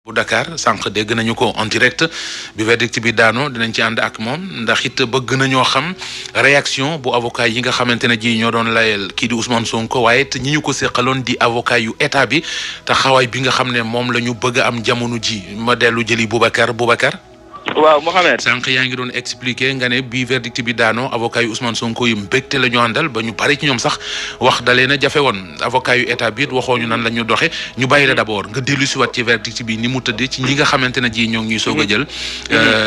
bu Dakar sànq dégg nañu ko en direct bi verdict bi daano dinañ ci ànd ak moom ndax it bëgg nañoo xam réaction bu avocat yi nga xamante ne ji ñoo doon layel kii di Ousmane Sonko waaye it ñi ñu ko seqaloon di avocat yu état bi te xawaay bi nga xam ne moom la ñu bëgg a am jamono ji ma dellu jëli Boubacar. waaw Mohamed. sànq yaa ngi doon expliquer nga ne bi verdict bi daano avocat yu Ousmane Sonko yu mbégte la ñu àndal ba ñu bari ci ñoom sax wax dalee na jafe woon avocat yu état bi it waxoo ñu nan la ñu doxe ñu bàyyi la d'abord nga dellu si waat ci verdict bi ni mu tëddee ci ñi nga xamante ne ji ñoo ngi ñuy soog a jël.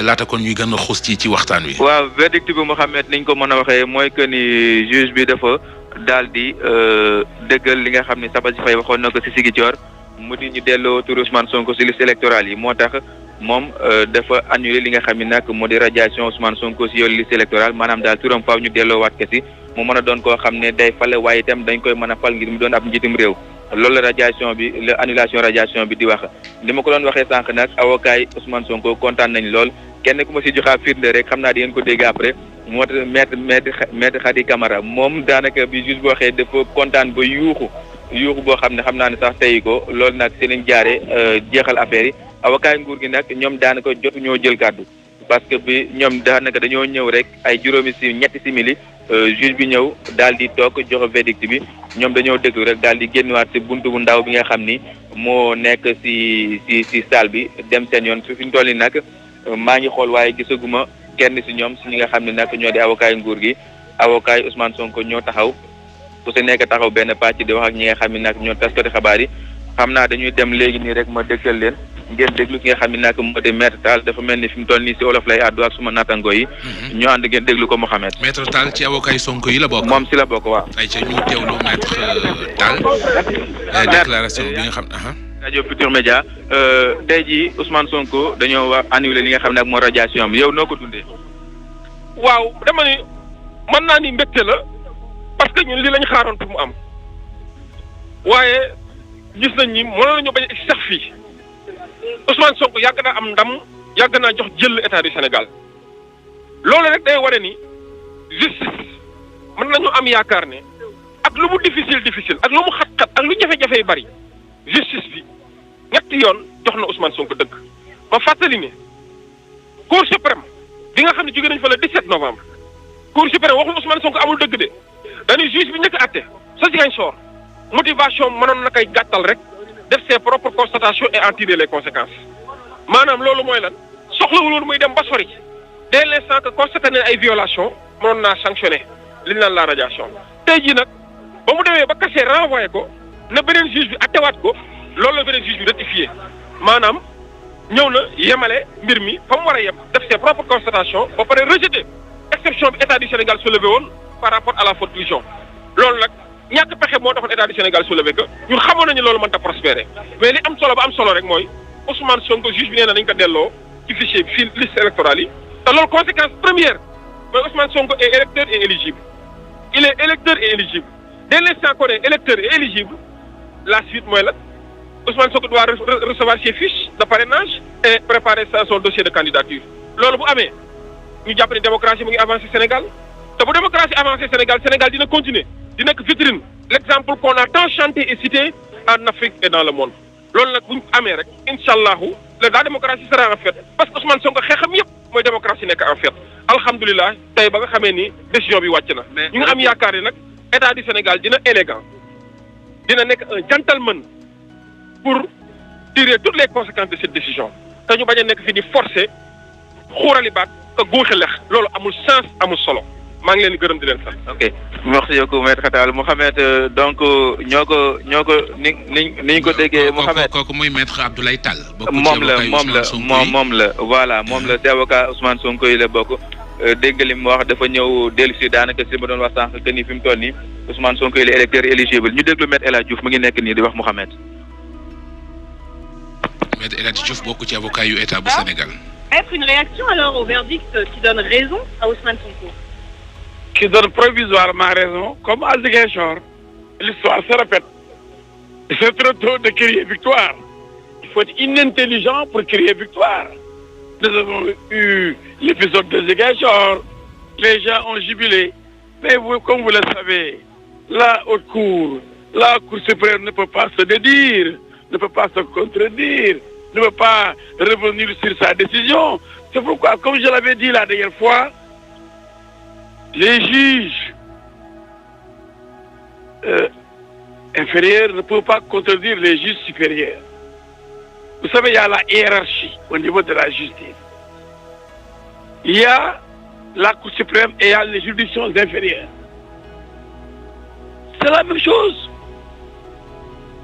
laata kon ñuy gën a xuus ci waxtaan wi. waaw verdict bi Mohamed niñ ko mën a waxee mooy que ni juge bi dafa daal di dëggal li nga xam ne Sabassy Faye waxoon na ko si Ziguinchor mu di ñu delloo tur Ousmane Sonko si liste électorale yi moo tax. moom dafa annulé li nga xam ne nag moo di radiation Ousmane Sonko si yoonu liste électorale maanaam daal turam faaw ñu delloowaat ko si mu mën a doon koo xam ne day fale waaye itam dañ koy mën a fal ngir mu doon ab njiitum réew loolu la radiation bi la annulation radiation bi di wax ni ma ko doon waxee sànq nag avocat yi Ousmane Sonko kontaan nañ lool kenn ku ma si joxaa firnde rek xam naa di ngeen ko dégg après moo tax maître Khady Camara moom daanaka bi juge boo waxee dafa kontaan ba yuuxu boo xam ne sax tey ko loolu nag si lañ jaaree jeexal affaire yi avocat nguur gi nag ñoom daanaka jotu ñoo jël kàddu parce que bi ñoom daanaka dañoo ñëw rek ay ñetti simili juge bi ñëw daal di toog joxe verdict bi ñoom dañoo déglu rek daal di génnewaat si buntu bu ndaw bi nga xam ni moo nekk si salle bi dem seen yoon fi ñu toll nii nag maa ngi xool waaye gisaguma kenn si ñoom si ñi nga xam ne nag ñoo di avocat nguur gi avocat yi Ousmane Sonko ñoo taxaw ku si nekk taxaw benn pàcc di wax ak ñi nga xam ne nag ñoo taskati xabaar yi xam naa dañuy dem léegi nii rek ma dégtal leen. ngeen déglu ki nga xam ne nag moo di maître Tall dafa mel ni fi mu toll nii si olof lay àddu ak suma natango yi. ñu ànd ngeen déglu ko Mohamed. maître Tall ci avocat yi Sonko yi la bokk. moom si la bokk waaw. ayca ñu teewlu maître Tall. déclaration bi nga xam. rajo Futurs Médias tey jii Ousmane Sonko dañoo wax annulé li nga xam ne nag moo radiation bi yow noo ko dundee. waaw dama ni mën naa ni mbégte la parce que ñun li lañ xaaroon pour mu am waaye gis nañ ni mënoon nañu bañ a sax fii. Ousmane Sonko yàgg naa am ndam yàgg naa jox jël état du Sénégal loolu rek day wane ni justice mën nañu am yaakaar ne ak lu mu difficile ak lu mu xat-xat ak lu jafe-jafe yu bari justice bi ñetti yoon jox na Ousmane Sonko dëgg ma fàttali ne Cour suprême bi nga xam ne jóge nañ fa le 17 novembre Cour suprême waxul Ousmane Sonko amul dëgg de dañuy juge bi njëkk a àtte sa Ziguinchor motivation mënoon na koy gàttal rek. def ses propres constatations et en tirer les conséquences maanaam loolu mooy lan soxlawul woon muy dem ba sori dès l'instant que constaté nañ ay violations mënoon naa sanctionné li ñu naan la radiation tey jii nag ba mu demee ba kase renvoyé ko na beneen juge bi attewaat ko loolu la beneen juge bi rectifié maanaam ñëw na yemale mbir mi fa mu war a yem def ses propres constatations ba pare rejeté exception bi état du Sénégal soulevé woon par rapport à la forclusion loolu nag. ñàkk pexe moo taxoon état du Sénégal soulevé que ñun xamoon nañu loolu mënta prospérer mais li am solo ba am solo rek mooy Ousmane Sonko juge bi nee na nañ ko delloo ci fichier bi fii liste électorale yi te loolu conséquence première mooy Ousmane Sonko est électeur et éligible il est électeur et éligible dès l'instant qu'on est électeur et éligible la suite mooy la Ousmane Sonko doit recevoir ses fiches de parrainage et préparer son dossier de candidature loolu bu amee ñu jàpp ne démocratie mu ngi avancé Sénégal te bu démocratie avancé Sénégal dina continuer di nekk vitrine l'exemple qu'on a tant chanté et cité en Afrique et dans le monde loolu nag bu ñu amee rek incha allahu la démocratie sera en fait parce que Ousmane Sonko xeexam yëpp mooy démocratie nekk en fait alhamdulilah tey ba nga xamee ni décision bi wàcc na. ñu ngi am yaakaar ne nag état du Sénégal dina élégant dina nekk un gentleman pour tirer toutes les conséquences de cette décision te ñu bañ a nekk fi di forcer xuurali baat te guuxi lex loolu amul sens amul solo. maa ngi leen di gërëm di leen sant. ok merci beaucoup maître Tall Mohamed donc ñoo ko ni ñu ko déggee. Mohamed kooku mooy maître Abdoulaye Tall. moom la voilà moom la si avocat Ousmane Sonko yi la bokk. dégg nga li mu wax dafa ñëw dellu si daanaka si ma doon wax sànq que ni fi mu toll nii Ousmane Sonko yi la électeur éligible ñu déglu maître El Hadj Diouf mu ngi nekk nii di wax Mohamed. maître El Hadj Diouf bokk ci avocat yu état bu Sénégal. Être une réaction alors au verdict qui donne raison à Ousmane Sonko. Qui donne provisoirement raison, comme à Ziguinchor, l'histoire se répète. C'est trop tôt de crier victoire. Il faut être inintelligent pour crier victoire. Nous avons eu l'épisode de Ziguinchor, les gens ont jubilé. Mais vous, comme vous le savez, la haute cour, la Cour suprême ne peut pas se dédire, ne peut pas se contredire. ne veut pas revenir sur sa décision. C'est pourquoi, comme je l'avais dit la dernière fois, les juges inférieurs ne peuvent pas contredire les juges supérieurs. Vous savez, il y a la hiérarchie au niveau de la justice. Il y a la Cour suprême et il y a les juridictions inférieures. C'est la même chose.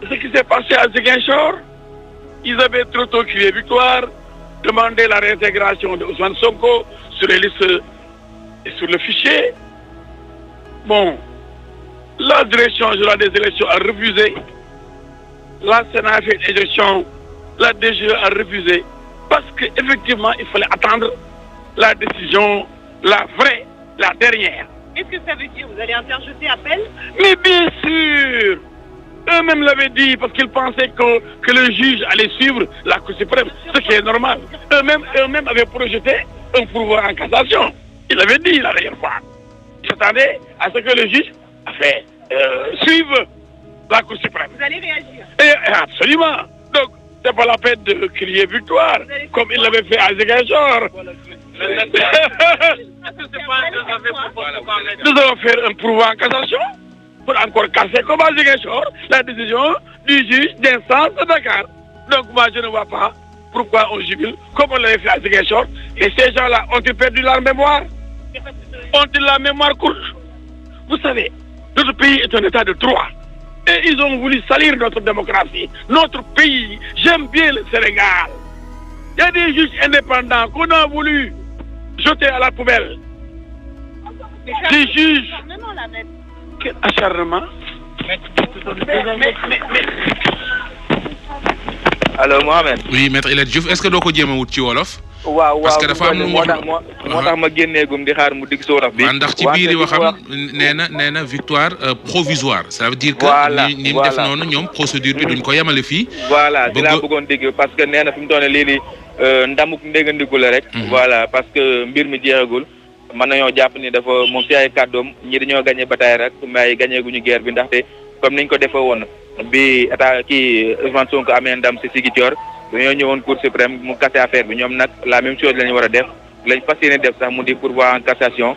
Ce qui s'est passé à Ziguinchor, ils avaient trop tôt crié victoire, demandé la réintégration de Ousmane Sonko sur les listes et sur le fichier. Bon, la direction générale des élections a refusé. La Sénat a fait une élection, la DGE a refusé. Parce qu'effectivement, il fallait attendre la décision, la vraie, la dernière. Qu'est-ce que ça veut dire? Vous allez interjeter appel? Mais bien sûr! Eux-mêmes l'avaient dit parce qu'ils pensaient que le juge allait suivre la Cour suprême, ce qui est normal. Eux-mêmes avaient projeté un pourvoi en cassation. Ils l'avaient dit la dernière fois. Ils s'attendaient à ce que le juge a fait suivre la Cour suprême. Vous allez réagir? Et absolument. Donc, c'est pas la peine de crier victoire, comme il l'avait fait à Ziguinchor. Nous allons faire un pourvoi en cassation pour encore casser comme à Ziguinchor la décision du juge d'instance de Dakar. Donc moi je ne vois pas pourquoi on jubile comme on l'avait fait à Ziguinchor. Et ces gens-là ont-ils perdu leur mémoire? Ont-ils la mémoire courte? Vous savez, notre pays est un état de droit. Et ils ont voulu salir notre démocratie, notre pays. J'aime bien le Sénégal. Il y a des juges indépendants qu'on a voulu jeter à la poubelle. Des juges. Quel acharnement. allo Mohamed. oui maître El Hadji Diouf est-ce que doo ko jéem a wut ci wolof. waaw parce que dafa am lu mu wax moo tax ma génneegum di xaar mu digg si wolof bi. waaw ndax ci biir yi waxam nee na victoire provisoire. ça veut dire que ni mu def noonu ñoom procédure bi duñ ko yemale fii. voilà di laa bëggoon dégg parce que nee na fi mu toll nii lii ndamuk ndégandiku la rek. voilà parce que mbir mi jeexagul. mën nañoo jàpp ni dafa moom si ay kàddoom ñi dañoo gagné bataille rek mais gagné guñu guerre bi ndaxte comme niñ ko defee woon bi état kii Ousmane Sonko amee ndam si Ziguinchor dañoo ñëwoon Cour suprême mu cassé affaire bi ñoom nag la même chose lañu war a def lañ fas yéene def sax mu di pourvoi en cassation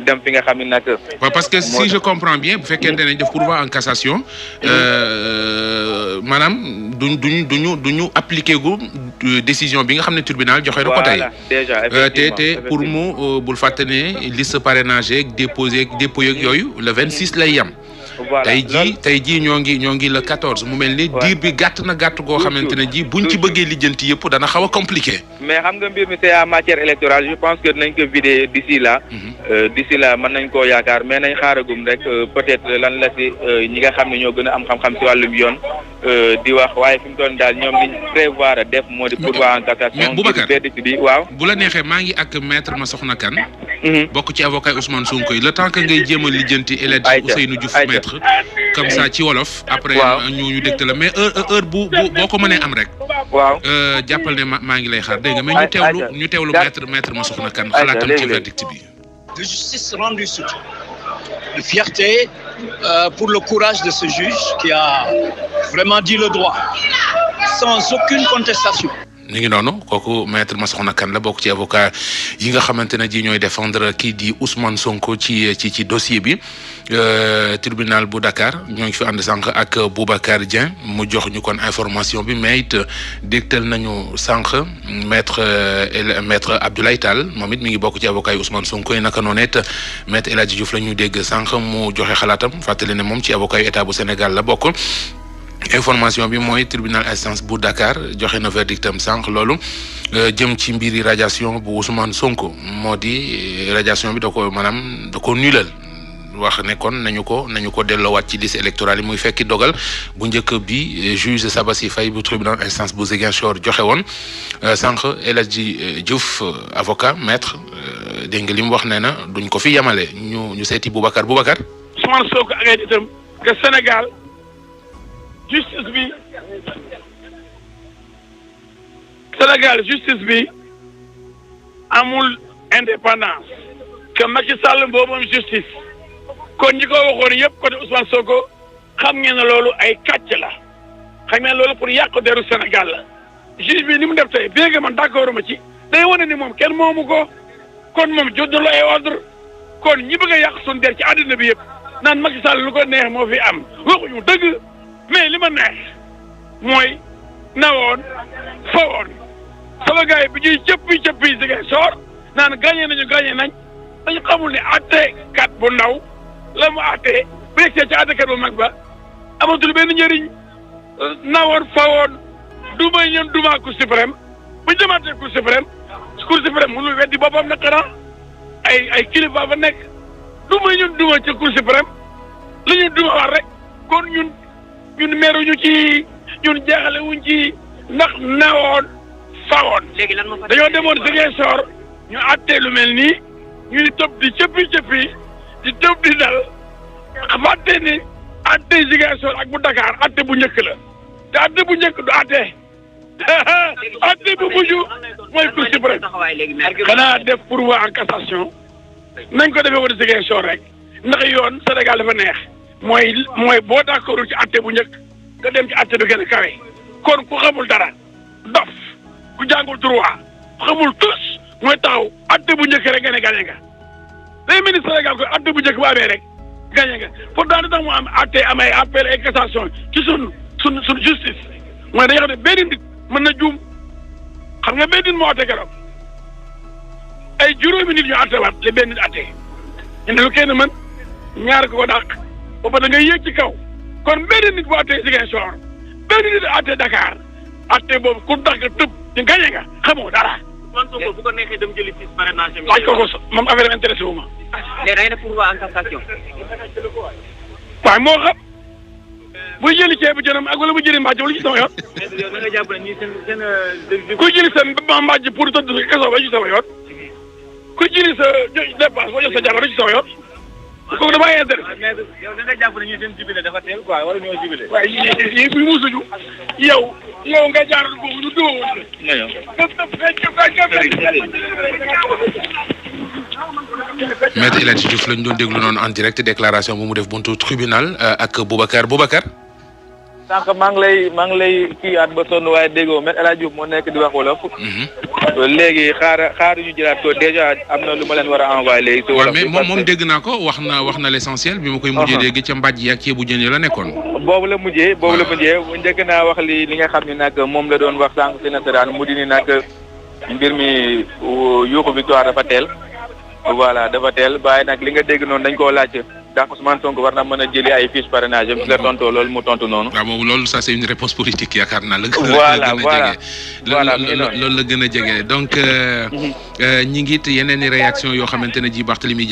dem fi nga xam ne nag. waaw parce que si je comprends bien bu fekkente ne def pourvoi en cassation maanaam duñu appliqué gu décision bi nga xam ne tribunal joxe na ko tey. déjà effectivement te pour mu bul fàtte ne liste parrainage ak dépôt yeeg yooyu le 26 lay yem. voilà tey jii ñoo ngi le 14 mu mel ni diir bi gàtt na gàtt goo xamante ne ji buñ ci bëggee lijjanti yëpp dana xaw a compliqué. mais xam nga mbir mi c'est en matière électorale je pense que dinañ ko vider d'ici là. d'ici là mën nañ koo yaakaar mais nañ xaaragum rek peut-être lan la si ñi nga xam ne ñoo gën a am xam-xam si wàllum yoon di wax waaye fi mu toll daal ñoom liñ prévoir a def moo di pourvoi en cassation. mais Boubacar bi waaw. bu la neexee maa ngi ak maître Massokhna Kane. bokk ci avocat Ousmane Sonko yi le temps que ngay jéem a lijjanti El Hadji Ousseynou Diouf maître comme ça ci wolof. après ñu dégte la mais heure boo ko mënee am rek. waaw jàppal ne maa ngi lay xaar dégg nga mais ñu teewlu maître Massokhna Kane xalaatam ci verdict bi. De justice rendue subite, de fierté pour le courage de ce juge qui a vraiment dit le droit sans aucune contestation. ñu ngi noonu kooku maître Massokhna Kane la bokk ci avocat yi nga xamante ne ji ñooy défendre kii di Ousmane Sonko ci dossier bi tribunal bu Dakar ñoo ngi fi ànd sànq ak Boubacar Dieng mu jox ñu kon information bi mais it dégtal nañu sànq maître Abdoulaye Tall moom it mi ngi bokk ci avocat yi Ousmane Sonko yi naka noonu it maître El Hadji Diouf la ñu dégg sànq mu joxe xalaatam fàttali ne moom ci avocat yu état bu Sénégal la bokk. information bi mooy tribunal instance bu Dakar joxe na verdictam sànq loolu jëm ci mbiri radiation bu Ousmane Sonko moo di radiation bi da ko nulal wax ne kon nañu ko delloowaat ci liste électorale yi muy fekki dogal bu njëkk bi juge Sabassi Faye bu tribunal instance bu Ziguinchor joxe woon sànq El Hadji Diouf avocat maître dégg nga li mu wax nee na duñ ko fi yemale ñu seeti Boubacar. Ousmane Sonko ak ay nitam que Sénégal. justice bi Sénégal justice bi amul indépendance que Macky Sall boobu justice kon ñi ko waxoon yëpp côté Ousmane Sonko xam ngeen ne loolu ay kàcc la xam ngeen loolu pour yàq deru Sénégal la juge bi ni mu def tey bien que man d'accord ma ci day wane ni moom kenn moomu ko kon moom jot na ay ordre kon ñi bëgg a yàq suñu der ci àddina bi yëpp naan Macky Sall lu ko neex moo fi am waxuñu dëgg mais li ma neex mooy nawoon fawoon sama gars yi bi ñuy cëppi Ziguinchor naan gagné nañ dañu xamul ne àttekat bu ndaw la mu àttee bu yegsee ci àttekat bu mag ba amatul benn njëriñ nawoon fawoon duma ñoon duma Cour suprême bu ñu demaatee Cour suprême mënul weddi boppam nag xanaa ay kilifa fa nekk duma ñun duma ci Cour suprême la ñu duma war rek kon ñun meeruñu ci ñun jeexale wuñ ci ndax nawoon fawoon. léegi lan moo fa dañoo demoon Ziguinchor ñu àttee lu mel nii ñuy tëb di cëppi di tëb di dal fàtte ni àttee Ziguinchor ak bu Dakar àtte bu njëkk la te àtte bu njëkk du àttee àtte bu mujj mooy Cour suprême xanaa def pourvoi en cassation nañ ko defee woon Ziguinchor rek ndax yoon Sénégal dafa neex mooy boo d'accordul ci àtte bu njëkk nga dem ci àtte bi gën a kawe kon ku xamul dara dof ku jàngul droit xamul tous mooy taxaw àtte bu njëkk rek nga ne gagné nga day mel ni Sénégal ko àtte bu njëkk bu amee rek gagné nga pourtant tax mu am àtte am ay appel et cassation ci sun justice mooy dañoo xam ne benn nit mën na juum xam nga benn nit moo àtte keroog ay juróomi nit ñu àtte waat le benn nit àtte ñu ne lu kenn mën ñaar ko dàq ba da ngay yéeg ci kaw kon benn nit bu àtte Ziguinchor benn nit àtte Dakar àtte boobu ku dàq tëb di gagné nga xamoo dara. man Sonko bu ko neexee dem jëli fii parrainage. laaj ko moom affaire intéressé wu ma. léegi da ngay def pourvoi en cassation. waaye moo xam buy jëli ceebu jënam ak wala bu jëli mbàjj wala ci sama yoon. mais yow da nga jàpp ne ñii seen kuy jëli sa mbàjj pour tëdd kaso ba ci sama yoon. kuy jëli sa dépense boo jox sa jabar ci sama yoon. kooku damaa intéressé. mais yow da nga jàpp ne ñii seen jubilé dafa teel quoi wala ñoo jubilé. waaye yii bu muusuñu yow nga jaaral boobu ñu dóowoon la. Maître El Hadji Diouf lañ doon déglu noonu en direct déclaration bu mu def buntu tribunal ak Boubacar. sànq maa ngi lay kii at ba sonn waaye déggoo Maître El Hadji Diouf moo nekk di wax wolof. léegi xaaruñu jëlaat ko déjà am na lu ma leen war a envoyé léegi. si wolof mais moom dégg naa ko wax na l'essentiel bi ma koy mujjee dégg ca mbàjj yi ak ceebu jën yi la nekkoon. boobu la mujjee njëkk naa wax li nga xam ne nag moom la doon wax sànq si nasaraan mu di ni nag mbir mi yuuxu victoire dafa teel. voilà dafa teel waaye nag li nga dégg noonu dañ koo laaj ndax Ousmane Sonko war na mën a jëli ay fiche parrainage am la tontoo loolu mu tontu noonu. waaw moom loolu ça c'est une réponse politique yaakaar naa la. loolu la gën a jege donc ñi ngi it yeneen i réaction yoo xamante ne ji Barthélémy